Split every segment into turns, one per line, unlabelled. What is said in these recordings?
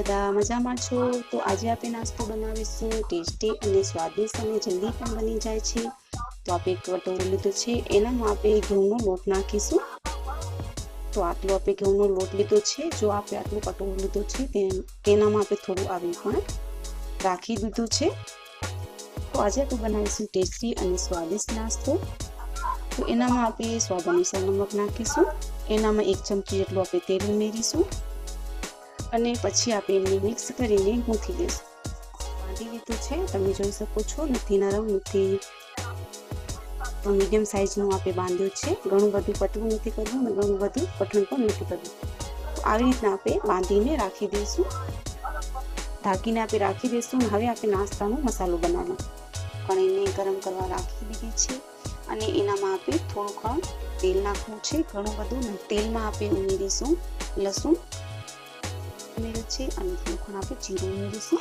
બધા મજામાં છો? તો આજે આપણે નાસ્તો બનાવીશું ટેસ્ટી અને સ્વાદિષ્ટ અને જલ્દી પણ બની જાય છે। તો આપણે એક કટોરો લીધો છે, એનામાં આપણે ઘઉંનો લોટ નાખીશું। તો આટલો આપણે ઘઉંનો લોટ લીધો છે, જો આપણે આટલું કટોરો લીધો છે તેનામાં આપણે થોડું આવી પણ રાખી દીધું છે। તો આજે આપણે બનાવીશું ટેસ્ટી અને સ્વાદિષ્ટ નાસ્તો। તો એનામાં આપણે સ્વાદ અનુસાર નમક નાખીશું, એનામાં 1 ચમચી જેટલું આપણે તેલ ઉમેરીશું અને પછી આપણે એને મિક્સ કરીને ગૂંથી લઈશું। બાંધી લીધું છે, તમે જોઈ શકો છો, નથી નરમ નથી તો મીડિયમ સાઈઝનું આપણે બાંધ્યું છે। ઘણું બધું પતલું નથી કરવું અને ઘણું બધું કઠણ પણ નથી કરવું। તો આવી રીતના આપણે બાંધીને રાખી દઈશું, ઢાંકીને આપણે રાખી દઈશું। હવે આપણે નાસ્તાનો મસાલો બનાવીએ। કઢાઈને ગરમ કરવા રાખી દીધી છે અને એનામાં આપણે થોડું તેલ નાખવું છે, ઘણું બધું। તેલમાં આપણે ઉમેરીશું લસણ ઉમેર્યું છે અને થોડું આપણે જીરું ઉમેરીશું।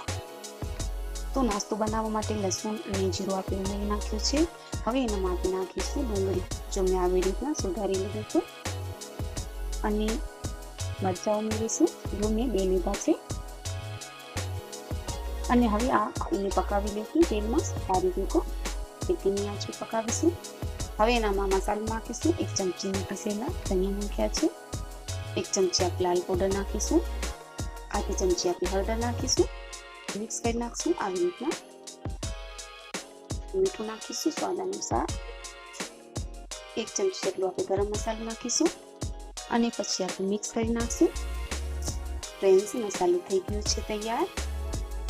તો નાસ્તો બનાવવા માટે લસણ અને જીરું આપણે ઉમેરી નાખ્યું છે। હવે એનામાં આપણે નાખીશું ડુંગળી, જો મેં આવી રીતના સુધારી લીધું છે, અને મરચાં ઉમેરીશું, જો મેં 2 લીધા છે। અને હવે એને પકાવી લઈશું તેલમાં સારી રીતે, ધીમી આંચે પકાવીશું। હવે એનામાં મસાલો નાખીશું, 1 ચમચી પીસેલા ધનિયા નાખ્યા છે, 1 ચમચી આપણે લાલ પાવડર નાખીશું, આધી ચમચી આપણે હળદર નાખીશું, મિક્સ કરી નાખશું આવી રીતના। મીઠું નાખીશું સ્વાદ અનુસાર, 1 ચમચી જેટલું આપણે ગરમ મસાલો નાખીશું અને પછી આપણે મિક્સ કરી નાખશું। ફ્રેન્ડ્સ, મસાલો થઈ ગયો છે તૈયાર।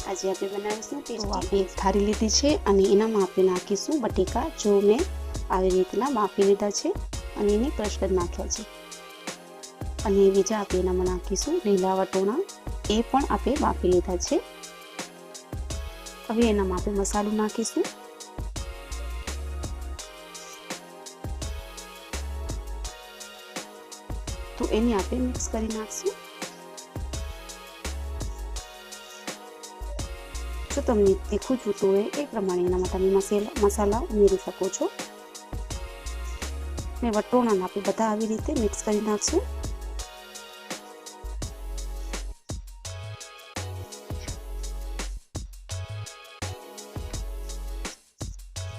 આજે આપણે બનાવીશું ટેસ્ટી। આપણે એક થાળી લીધી છે અને એનામાં આપણે નાખીશું બટેકા, જો મેં આવી રીતના બાફી લીધા છે અને એને ક્રશ કરી નાખ્યા છે। અને બીજા આપણે એનામાં નાખીશું લીલા વટોણા, એ પણ આપણે બાફી લીધા છે। હવે એનામાં આપણે મસાલો નાખીશું, તો એને આપણે મિક્સ કરી નાખશું। જો તમને તીખું જોતું હોય એ પ્રમાણે એનામાં તમે મસાલા ઉમેરી શકો છો। મેં વટોણાને આપણે બધા આવી રીતે મિક્સ કરી નાખશું।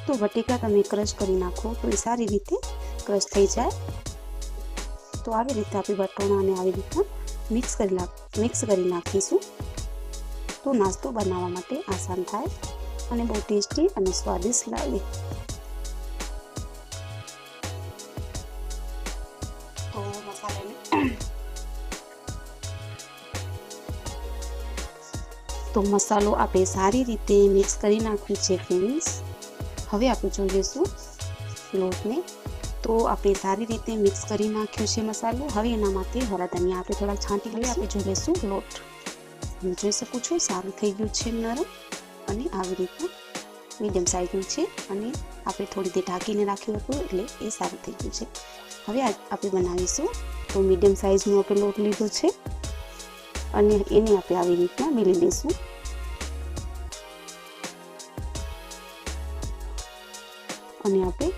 તો બટેકા તમે ક્રશ કરી નાખો તો એ સારી રીતે ક્રશ થઈ જાય। તો આવી રીતે આપણે વટોણાને આવી રીતના મિક્સ કરી નાખીશું, તો નાસ્તો બનાવવા માટે આસાન થાય અને બહુ ટેસ્ટી અને સ્વાદિષ્ટ લાગે। તો મસાલો આપણે સારી રીતે મિક્સ કરી નાખ્યું છે ફ્રેન્ડ્સ। હવે આપણે જોઈ લઈશું લોટને, તો આપણે સારી રીતે મિક્સ કરી નાખ્યો છે મસાલો। હવે એનામાંથી હળદર ધનિયા આપણે થોડા છાંટી લઈએ। આપણે જોઈ લઈશું લોટ, તમે જોઈ શકો છો સારું થઈ ગયું છે નરમ, અને આવી રીતના મીડિયમ સાઈઝનું છે અને આપણે થોડી દેર ઢાંકીને રાખ્યું હતું એટલે એ સારું થઈ ગયું છે। હવે આપણે બનાવીશું, તો મીડિયમ સાઈઝનો આપણે લોટ લીધો છે અને એને આપણે આવી રીતના બેલી લઈશું। અને આપણે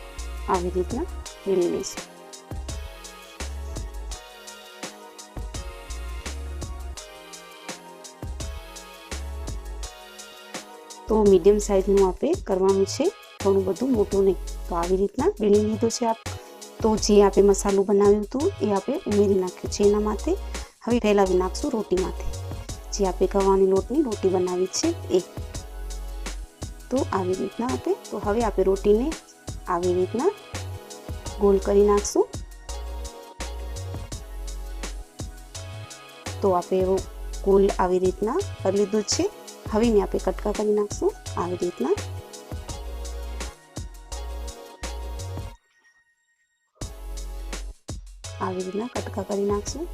આવી રીતના બેલી લઈશું। તો મીડિયમ સાઈઝનું આપણે કરવાનું છે, ઘણું બધું મોટું નહીં। તો આવી રીતના બેલી લીધો છે તો જે આપણે મસાલો બનાવ્યું હતું એ આપણે ઉમેરી નાખ્યું છે એનામાંથી। હવે ફેલાવી નાખશું રોટીમાંથી, જે આપણે ગવ્હાની લોટની રોટી બનાવી છે એ। તો આવી રીતના તો હવે આપણે રોટીને આવી રીતના ગોલ કરી નાખશું। તો આપણે ગોલ આવી રીતના કરી લીધું છે। હવે એને આપણે કટકા કરી નાખશું આવી રીતના। આવી રીતના કટકા કરી નાખશું।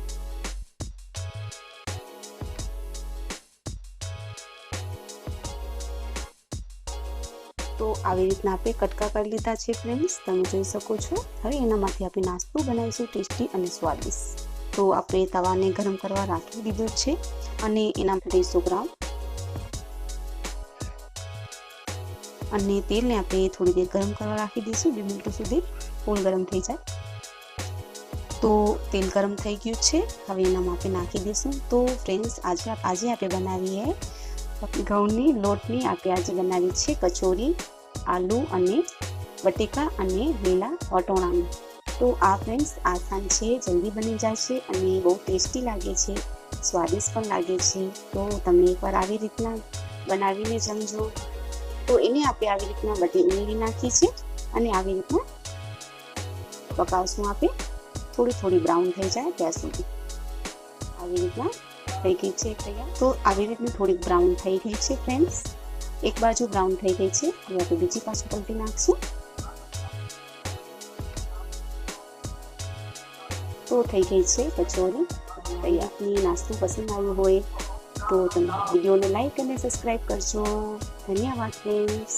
તો આવી રીતના આપણે કટકા કરી લીધા છે ફ્રેન્ડ્સ, તમે જોઈ શકો છો। હવે એનામાંથી આપણે નાસ્તો બનાવીશું ટેસ્ટી અને સ્વાદિષ્ટ। તો આપણે તવાને ગરમ કરવા રાખી દીધો છે અને એના 250 ગ્રામ અને તેલને આપણે થોડી દેર ગરમ કરવા રાખી દઈશું, 2 મિનિટ સુધી ફૂલ ગરમ થઈ જાય। તો તેલ ગરમ થઈ ગયું છે, હવે એના માપે નાખી દઈશું. તો ફ્રેન્ડ્સ આજે આપણે બનાવીએ ઘઉંની લોટની આપણે આજે બનાવી છે કચોરી, આલુ અને બટેકા અને લીલા વટોણાની. તો આ ફ્રેન્ડ્સ આસાન છે, જલ્દી બની જાય છે અને બહુ ટેસ્ટી લાગે છે, સ્વાદિષ્ટ પણ લાગે છે. તો તમે એકવાર આવી રીતના બનાવીને જમજો. તો એને આપણે આવી રીતના બધી ઉમેરી નાખી છે અને આવી રીતના પકાવશું આપણે, થોડી બ્રાઉન થઈ જાય ત્યાં સુધી. આવી રીતના થઈ ગઈ છે તૈયાર. તો આવી રીતની થોડીક બ્રાઉન થઈ ગઈ છે ફ્રેન્ડ્સ, એક બાજુ બ્રાઉન થઈ ગઈ છે. હવે આપણે બીજી બાજુ પલટી નાખશું. તો થઈ ગઈ છે કચોરી તૈયાર. નાસ્તો પસંદ આવ્યો હોય તો તમે વિડીયોને લાઈક અને સબસ્ક્રાઈબ કરજો. ધન્યવાદ ફ્રેન્ડ્સ.